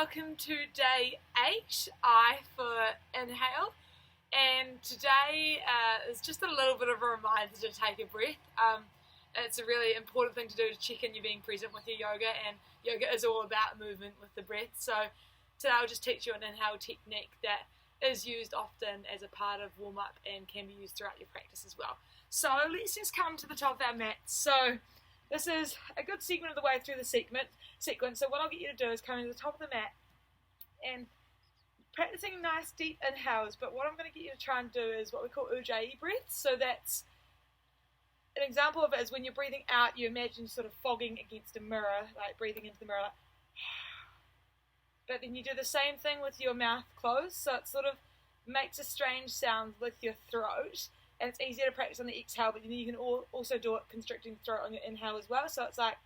Welcome to day 8, I for inhale, and today is just a little bit of a reminder to take a breath. It's a really important thing to do to check in you're being present with your yoga, and yoga is all about movement with the breath. So today I'll just teach you an inhale technique that is used often as a part of warm-up and can be used throughout your practice as well. So let's just come to the top of our mat. So this is a good segment of the way through the sequence. So what I'll get you to do is come to the top of the mat and practicing nice deep inhales. But what I'm going to get you to try and do is what we call ujjayi breaths. So that's an example of it is when you're breathing out, you imagine sort of fogging against a mirror, like breathing into the mirror. Like, but then you do the same thing with your mouth closed. So it sort of makes a strange sound with your throat. And it's easier to practice on the exhale, but then you can also do it constricting the throat on your inhale as well. So it's like,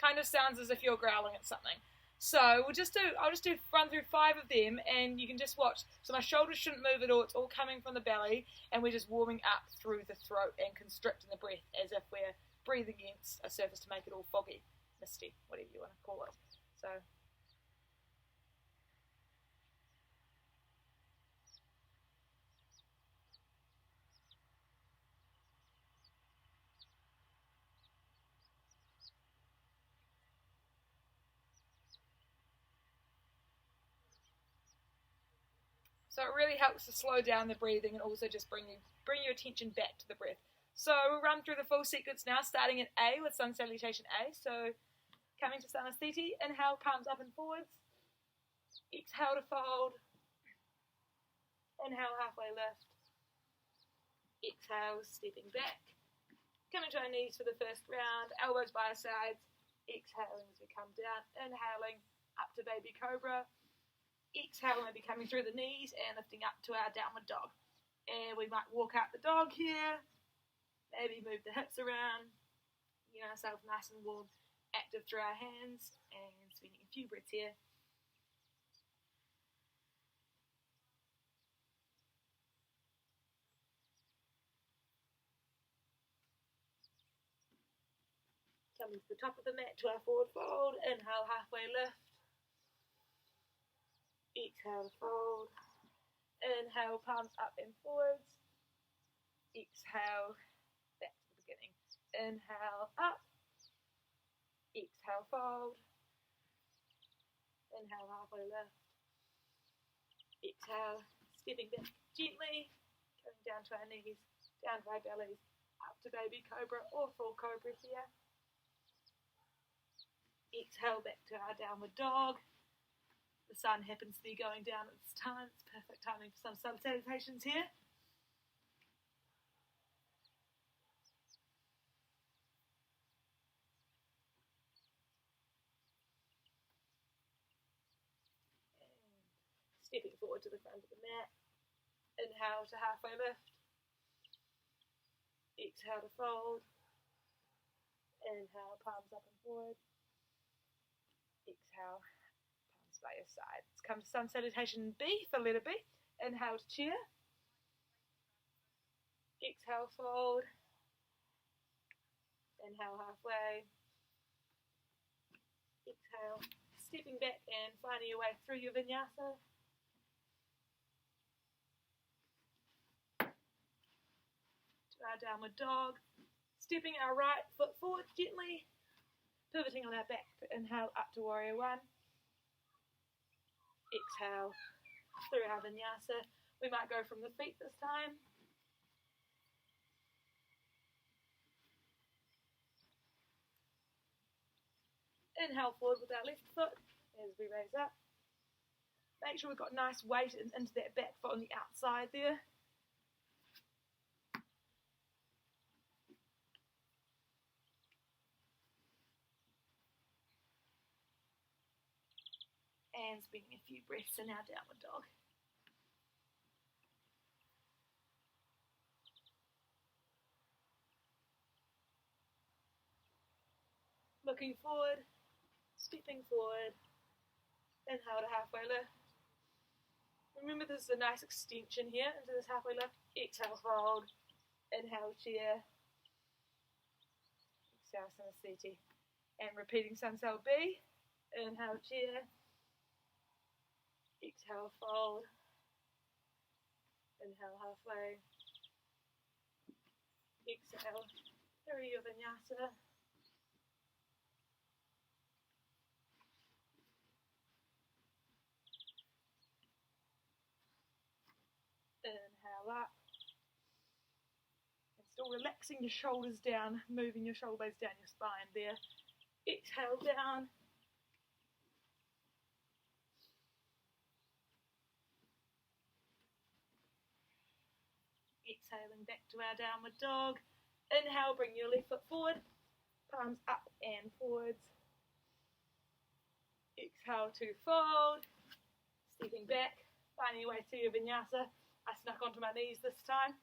kind of sounds as if you're growling at something. So I'll just run through 5 of them, and you can just watch. So my shoulders shouldn't move at all. It's all coming from the belly, and we're just warming up through the throat and constricting the breath as if we're breathing against a surface to make it all foggy, misty, whatever you want to call it. So. So it really helps to slow down the breathing and also just bring your attention back to the breath. So we'll run through the full sequence now, starting at A with sun salutation A. So coming to Sanasthiti, inhale, palms up and forwards. Exhale to fold. Inhale, halfway lift. Exhale, stepping back. Coming to our knees for the first round, elbows by our sides. Exhaling as we come down. Inhaling up to baby cobra. Exhale, maybe coming through the knees and lifting up to our downward dog. And we might walk out the dog here, maybe move the hips around, get ourselves nice and warm, active through our hands, and spending a few breaths here. Coming to the top of the mat to our forward fold, inhale, halfway lift. Exhale to fold. Inhale, palms up and forwards. Exhale, back to the beginning. Inhale, up. Exhale, fold. Inhale, halfway lift. Exhale, stepping back gently, going down to our knees, down to our bellies, up to baby cobra or full cobra here. Exhale, back to our downward dog. The sun happens to be going down at this time. It's perfect timing for some sun salutations here. And stepping forward to the front of the mat. Inhale to halfway lift. Exhale to fold. Inhale, palms up and forward. Exhale, by your side. Let's come to sun salutation B for letter B. Inhale to chair. Exhale, fold. Inhale, halfway. Exhale, stepping back and finding your way through your vinyasa. To our downward dog. Stepping our right foot forward gently. Pivoting on our back to inhale up to warrior 1. Exhale through our vinyasa. We might go from the feet this time. Inhale forward with our left foot as we raise up. Make sure we've got nice weight into that back foot on the outside there. And spending a few breaths in our downward dog. Looking forward, stepping forward, inhale to halfway lift. Remember there's a nice extension here into this halfway lift. Exhale, fold, inhale, chair, exhale, Sanasthiti. And repeating Sun Cell B. Inhale, chair. Exhale, fold. Inhale, halfway. Exhale, 3 of vinyasa. Inhale up. And still relaxing your shoulders down, moving your shoulder blades down your spine there. Exhale down. Exhaling back to our downward dog. Inhale, bring your left foot forward. Palms up and forwards. Exhale to fold. Stepping back, finding your way to your vinyasa. I snuck onto my knees this time.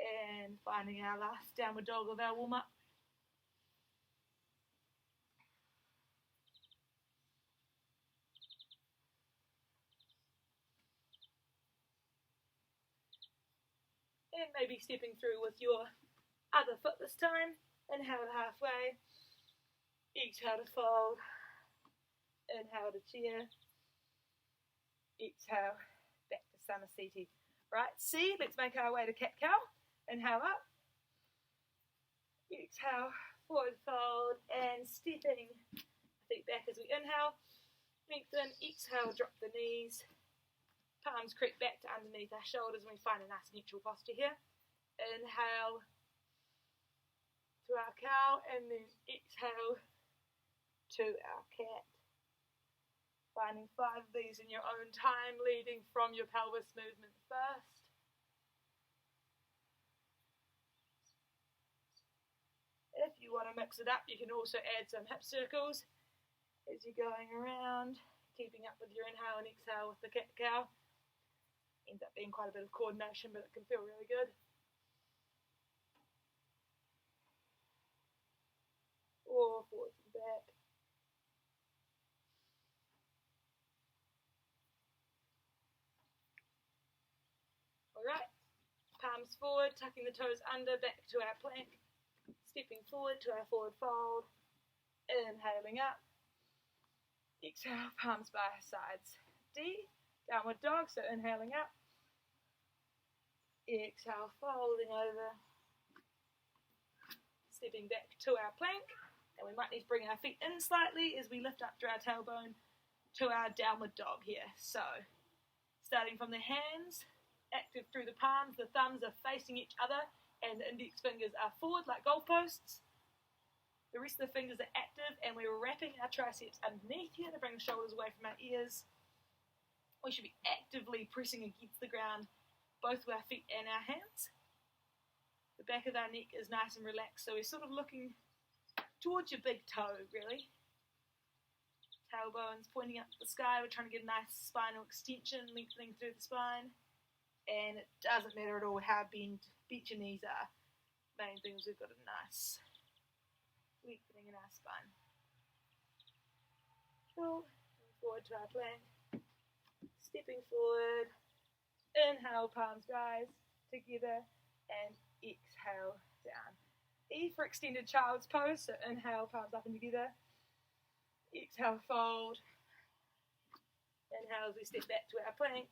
And finding our last downward dog of our warm-up. And maybe stepping through with your other foot this time. Inhale to halfway. Exhale to fold. Inhale to chair. Exhale back to Samasthiti. Right, C, let's make our way to cat-cow. Inhale up. Exhale, forward fold, and stepping feet back as we inhale. Lengthen, exhale, drop the knees. Palms creep back to underneath our shoulders and we find a nice neutral posture here. Inhale to our cow and then exhale to our cat. Finding 5 of these in your own time, leading from your pelvis movement first. If you want to mix it up, you can also add some hip circles as you're going around, keeping up with your inhale and exhale with the cat-cow. Ends up being quite a bit of coordination, but it can feel really good. Or forwards and back. Alright, palms forward, tucking the toes under, back to our plank. Stepping forward to our forward fold. Inhaling up. Exhale, palms by our sides. D, downward dog, so inhaling up. Exhale, folding over. Stepping back to our plank. And we might need to bring our feet in slightly as we lift up through our tailbone to our downward dog here. So, starting from the hands, active through the palms, the thumbs are facing each other, and the index fingers are forward like goalposts. The rest of the fingers are active, and we're wrapping our triceps underneath here to bring the shoulders away from our ears. We should be actively pressing against the ground, both with our feet and our hands. The back of our neck is nice and relaxed, so we're sort of looking towards your big toe, really. Tailbones pointing up to the sky. We're trying to get a nice spinal extension, lengthening through the spine. And it doesn't matter at all how bent your knees are. Main thing is we've got a nice lengthening in our spine. Cool. Forward to our plank. Stepping forward. Inhale, palms rise together. And exhale down. E for extended child's pose. So inhale, palms up and together. Exhale, fold. Inhale as we step back to our plank.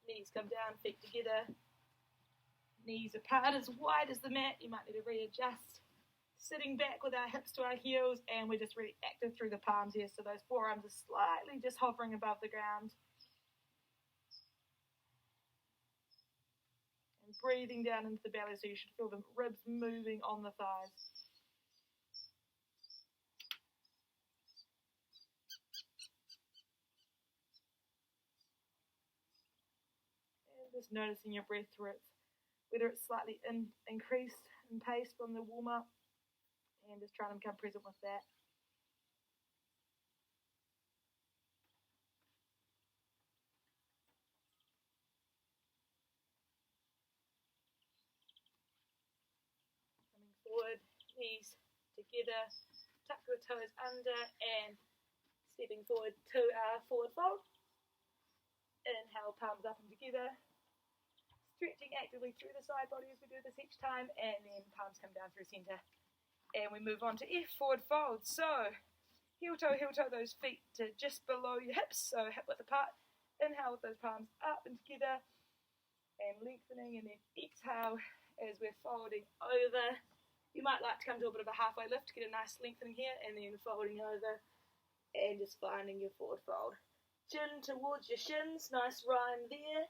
Knees come down, feet together. Knees apart as wide as the mat. You might need to readjust. Sitting back with our hips to our heels, and we're just really active through the palms here. So those forearms are slightly just hovering above the ground. And breathing down into the belly, so you should feel the ribs moving on the thighs. Just noticing your breath through it, whether it's slightly increased in pace from the warm-up, and just trying to become present with that. Coming forward, knees together, tuck your toes under, and stepping forward to our forward fold. Inhale, palms up and together. Stretching actively through the side body as we do this each time, and then palms come down through center. And we move on to F, forward fold. So heel toe, those feet to just below your hips, so hip width apart. Inhale with those palms up and together and lengthening, and then exhale as we're folding over. You might like to come to a bit of a halfway lift to get a nice lengthening here, and then folding over and just finding your forward fold. Chin towards your shins, nice rhyme there.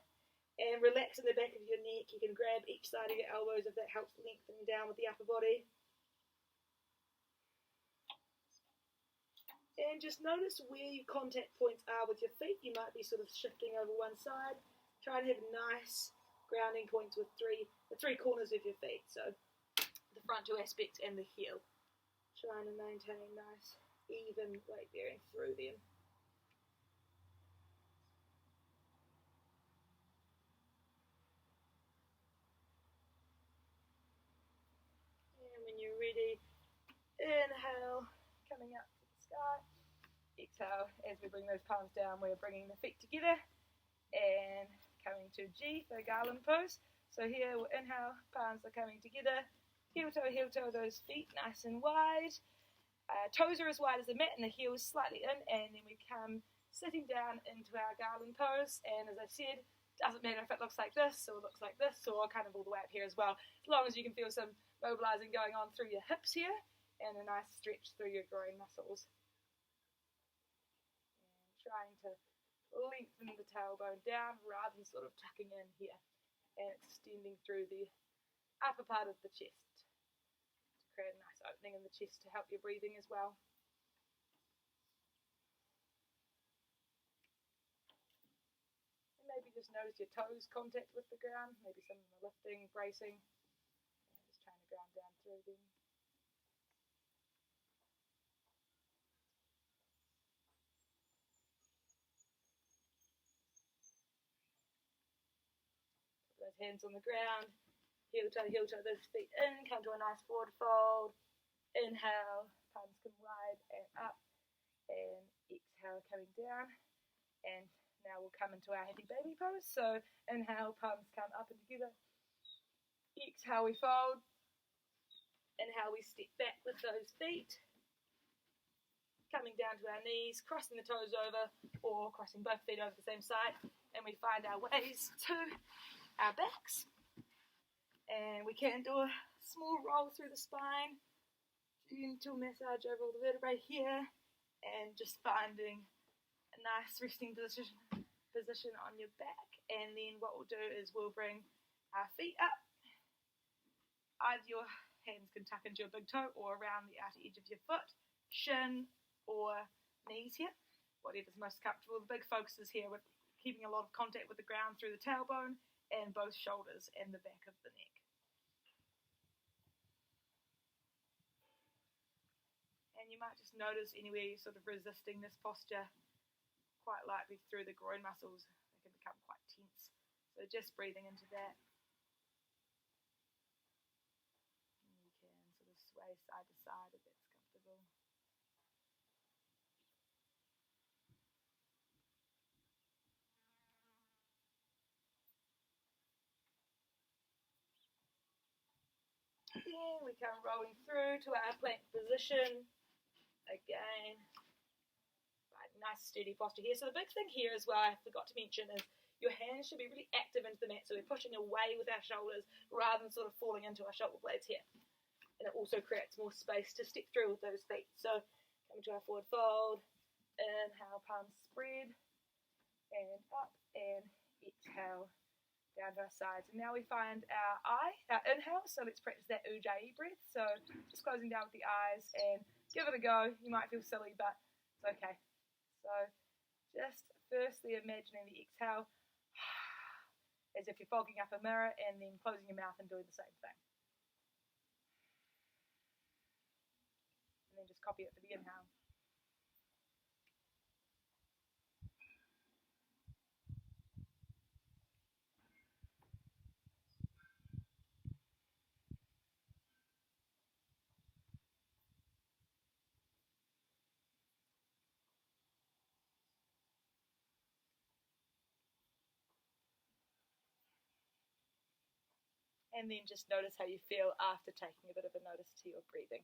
And relax in the back of your neck. You can grab each side of your elbows if that helps lengthening down with the upper body. And just notice where your contact points are with your feet. You might be sort of shifting over one side. Try and have nice grounding points with the three corners of your feet. So the front two aspects and the heel. Trying to maintain nice even weight bearing through them. And when you're ready, inhale, coming up to the sky. Exhale, as we bring those palms down, we're bringing the feet together and coming to G for garland pose. So here we'll inhale, palms are coming together, heel toe, those feet nice and wide. Toes are as wide as the mat and the heels slightly in, and then we come sitting down into our garland pose. And as I said, doesn't matter if it looks like this or looks like this or kind of all the way up here as well, as long as you can feel some mobilizing going on through your hips here and a nice stretch through your groin muscles. Trying to lengthen the tailbone down rather than sort of tucking in here and extending through the upper part of the chest to create a nice opening in the chest to help your breathing as well. And maybe just notice your toes contact with the ground, maybe some of them are lifting, bracing, and just trying to ground down through them. Those hands on the ground, heel toe, those feet in, come to a nice forward fold. Inhale, palms come wide and up, and exhale, coming down. And now we'll come into our happy baby pose. So inhale, palms come up and together. Exhale, we fold. Inhale, we step back with those feet. Coming down to our knees, crossing the toes over, or crossing both feet over the same side. And we find our ways to our backs. And we can do a small roll through the spine. Gentle massage over all the vertebrae here. And just finding a nice resting position on your back. And then what we'll do is we'll bring our feet up. Either your hands can tuck into your big toe or around the outer edge of your foot, shin or knees here, whatever's most comfortable. The big focus is here with keeping a lot of contact with the ground through the tailbone and both shoulders and the back of the neck. And you might just notice anywhere you're sort of resisting this posture, quite likely through the groin muscles, they can become quite tense. So just breathing into that. And you can sort of sway side to side if that's comfortable. Then we come rolling through to our plank position. Again, right, nice steady posture here. So the big thing here as well, I forgot to mention, is your hands should be really active into the mat. So we're pushing away with our shoulders rather than sort of falling into our shoulder blades here. And it also creates more space to step through with those feet. So coming to our forward fold. Inhale, palms spread. And up. And exhale. Down to our sides. And now we find our inhale. So let's practice that ujjayi breath. So just closing down with the eyes and give it a go. You might feel silly, but it's okay. So just firstly imagining the exhale as if you're fogging up a mirror, and then closing your mouth and doing the same thing. And then just copy it for the inhale. And then just notice how you feel after taking a bit of a notice to your breathing.